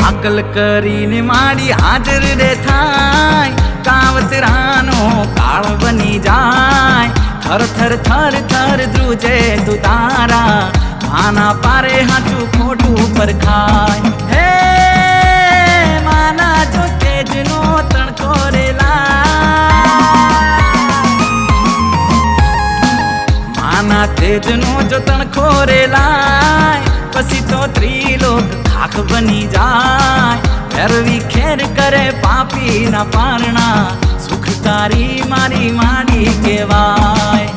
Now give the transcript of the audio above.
આકલ કરીને માડી હાજર રે થાય કાવતરાનો કાળ બની જાય થર થર થર થર ધ્રુજે તું તારા માના પારે હાચું ખોટું પરખાય હે માના જો તેજનો તણકો રેલા માના તેજનો જો તણકો રેલાય પછી તો ત્રિલોક ખાખ બની જાય ફેરવી ખેર કરે પાપી ના પારણા સુખ તારી મારી માડી કહેવાય।